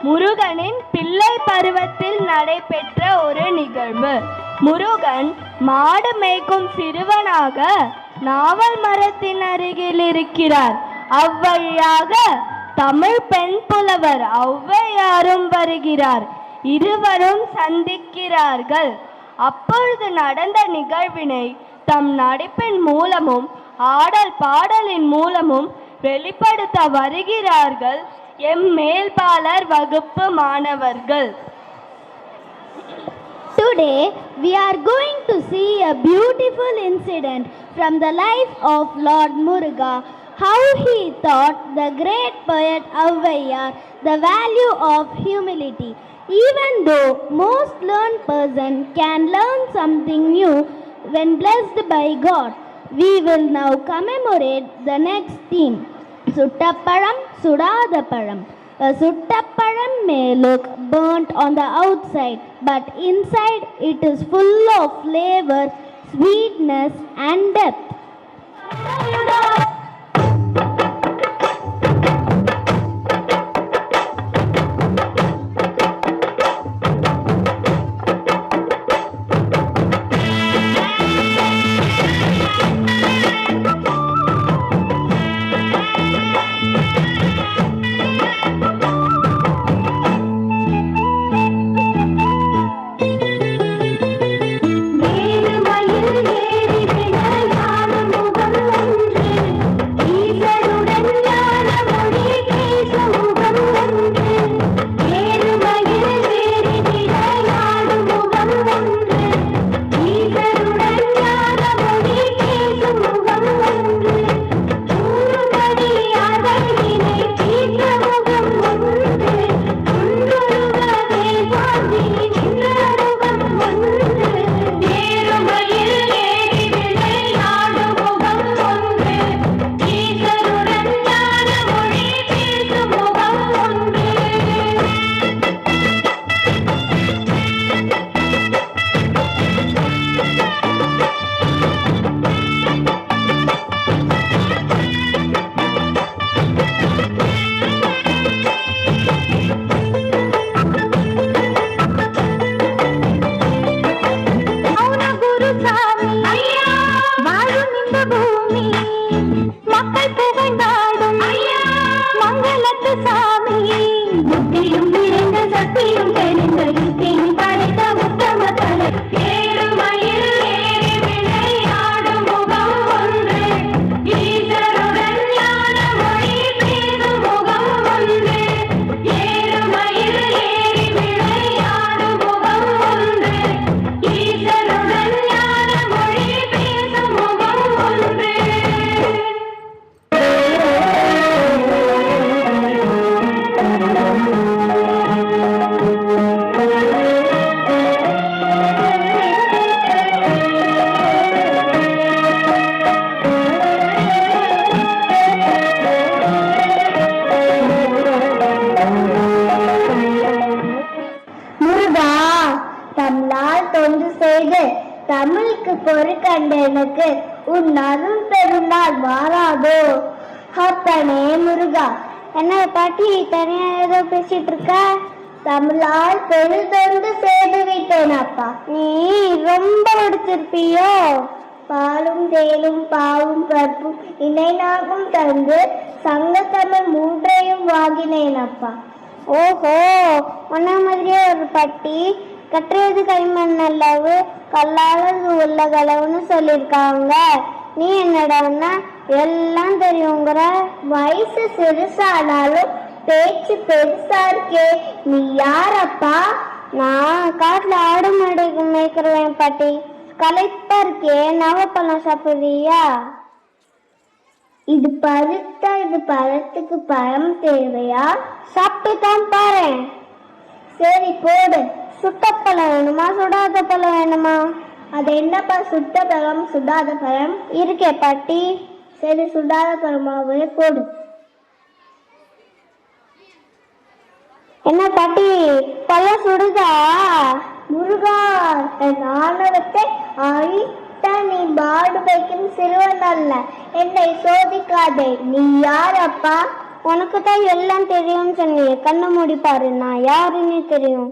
முருகனின் பிள்ளை பருவத்தில் நடைபெற்ற ஒரு நிகழ்வு. முருகன் மாடு மேய்க்கும் சிறுவனாக நாவல் மரத்தின் அருகில் இருக்கிறார். அவ்வழியாக தமிழ் பெண் புலவர் ஔவையாரும் வருகிறார். இருவரும் சந்திக்கிறார்கள். அப்பொழுது நடந்த நிகழ்வினை தம் நடிப்பின் மூலமும் ஆடல் பாடலின் மூலமும் வெளிப்படுத்த வருகிறார்கள் எம் மேல்பாலர் வகுப்பு மாணவர்கள். Today we are going to see a beautiful incident from the life of Lord Muruga, how he taught the great poet Avvaiyar the value of humility. Even though most learned person can learn something new when blessed by God, we will now commemorate the next theme, Suttaparam Sudadaparam. A Suttaparam may look burnt on the outside, but inside it is full of flavor, sweetness and depth. தமிழுக்கு பொறுக்கண்டனுக்கு உன் அருள் பெருநாள் வாராதோ. அப்பனே முருகா, என்ன பாட்டி தனியா ஏதோ பேசிட்டு இருக்க? தமிழால் பெருதொண்டு செய்து விட்டேன் அப்பா. நீ ரொம்ப எடுத்திருப்பியோ? பாலும் தேலும் பாவும் பருப்பும் இணைநாகும் தந்து சங்க தமிழ் மூன்றையும் வாங்கினேன் அப்பா. ஓஹோ, உன்ன மாதிரியே ஒரு பட்டி கட்டுறது கைமண் அளவு கல்லாளது உள்ள கலவுன்னு சொல்லியிருக்காங்க. நீ என்னடான்னா எல்லாம் தெரியுங்கிற. வயசு சிறுசானாலும் பேச்சு பெருசா இருக்கே. நீ யாரப்பா? நான் காட்டுல ஆடு மாடு மேய்க்கிறேன் பாட்டி. களைப்பா இருக்கே, நவப்பழம் சாப்பிடுறியா? இது பருத்தா, இது பழத்துக்கு பழம் தேவையா? சாப்பிட்டு தான் பாரு. சரி போடு. சுட்ட பழம் வேணுமா சுடாத பழம் வேணுமா? அது என்னப்பா சுட்ட பழம் சுடாத பழம் இருக்கே பாட்டி. சரி சுடாத பழமாவே போடு. என்ன பாட்டி பழம் சுடுதா? முருகா, நானவத்தை அழித்த நீ பாடு வைக்கும் சிறுவன் அல்ல. என்னை சோதிக்காதே. நீ யாரப்பா? உனக்கு தான் எல்லாம் தெரியும்னு சொன்னியே, கண்ணை மூடி பாரு, நான் யாருன்னு தெரியும்.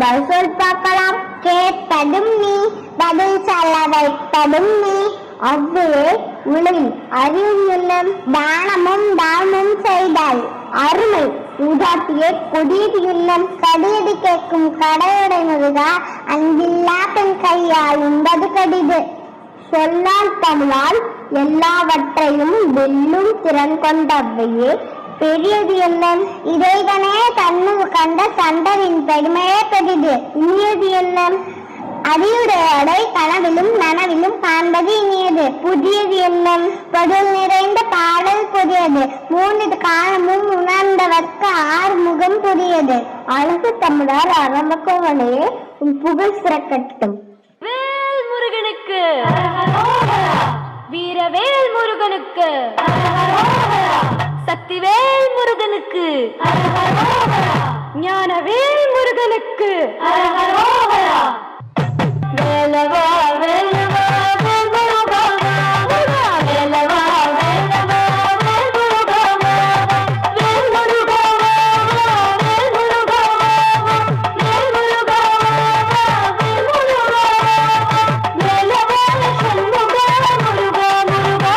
பதில் பார்க்கலாம். கேட்பதும் நீ, பதில் சொல்ல வைப்பதும் நீ. அவ்வே உலகில் அறிவு என்னும் தானமும் தானமும் செய்தால் அருமை உதாட்டியே கொடியது என்னும் கடியது கேட்கும் கடையுடை முருகா. அன்பில்லா பெண் கையால் உண்பது கடிது. சொல்லால் தமிழால் எல்லாவற்றையும் வெல்லும் திறன் கொண்டவையே பெரியது என்னும் இறைவனே தன்னு கண்ட சண்டரின் பெருமையே பெரிது. இனியது என்னும் அறிவுரையோடை கனவிலும் நனவிலும் காண்பது இனியது. புதியது என்னும் பொருள் நிறைந்த பாடல் புதியது. மூன்று காலமும் உணர்ந்தவர்க்கு ஆறு முகம் புதியது. அழகு தமிழர் அரம்பக்கோவனே உன் புகழ் சிறக்கட்டும். வேல் முருகனுக்கு, வீரவேல் முருகனுக்கு, சக்திவேல் முருகனுக்கு, ஞானவேல் முருகனுக்கு. வேலவா வேலவா வேல் முருகா, வேலவா வேலவா வேல் முருகா, வேல் முருகா, வேல் முருகா, வேல் முருகா, வேல் முருகா, வேலவா சண்முகா முருகா முருகா.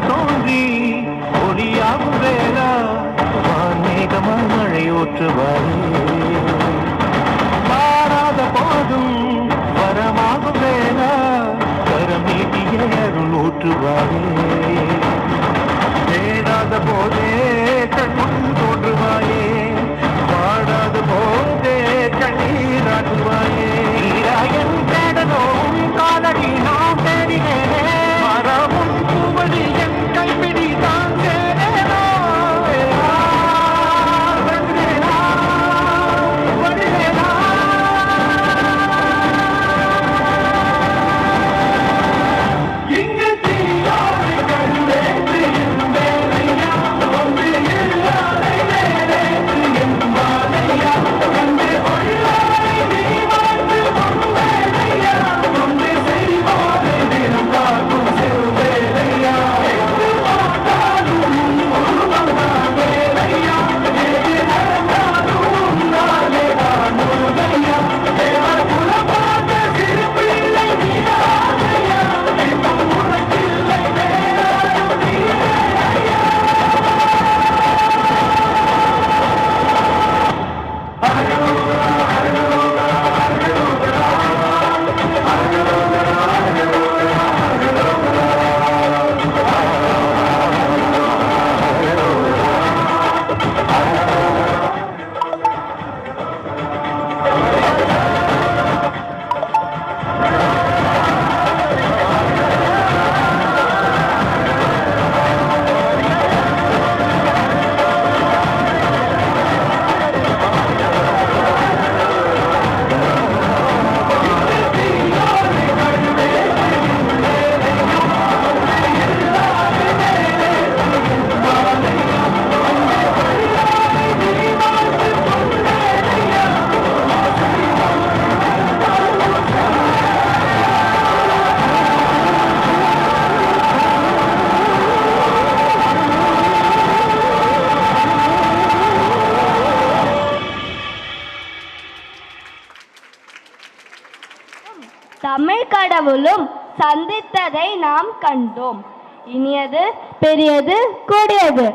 தோன்றி ஒளியாகும் வேளா வான்மேகமாய் மழையூற்றுவாரே மாறாத போதும் வரமாகும் வேளா கரம் நீட்டிய அருள் ஊற்றுவாரே தேடாத போதே கண்முன் தோன்றுவாயே வாடாத போதே கண்ணீராட்டுவாயே என் தேடலும் காலடி நாம் தேடினேனே மரமும் பூவடி என் கைப்பிடி தான் தேடேனோ இங்கு தீயாவை கண்டேற்று என் வேலையா ஒன்று இல்லாதை வேலைத்து என் மாலையா கண்டு ஒழிலாரை நீ வாழ்ந்து உன் வேலையா ஒன்று செய்வாரை தினம் காக்கும் சிறு வேலையா எங்கு பார்த்தாலும் உருவம்தான் வேலையா எது நடந்தாலும் நாளே தான் முருகையா தேவர் குலம் பார்த்த சிறு பிள்ளை நீராதையா எங்கும் உனக்கில்லை வேறாயும் நீ வேலையா தமிழ் கடவுளும் சந்தித்ததை நாம் கண்டோம். இனியது பெரியது கொடியது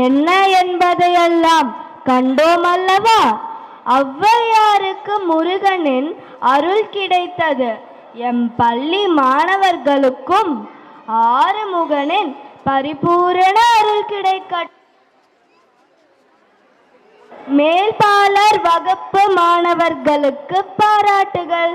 என்ன என்பதையெல்லாம் கண்டோம் அல்லவா? ஔவையாருக்கு முருகனின் அருள் கிடைத்தது. எம் பள்ளி மாணவர்களுக்கும் ஆறுமுகனின் பரிபூரண அருள் கிடைக்க மேல்பாலர் வகுப்பு மாணவர்களுக்கு பாராட்டுகள்.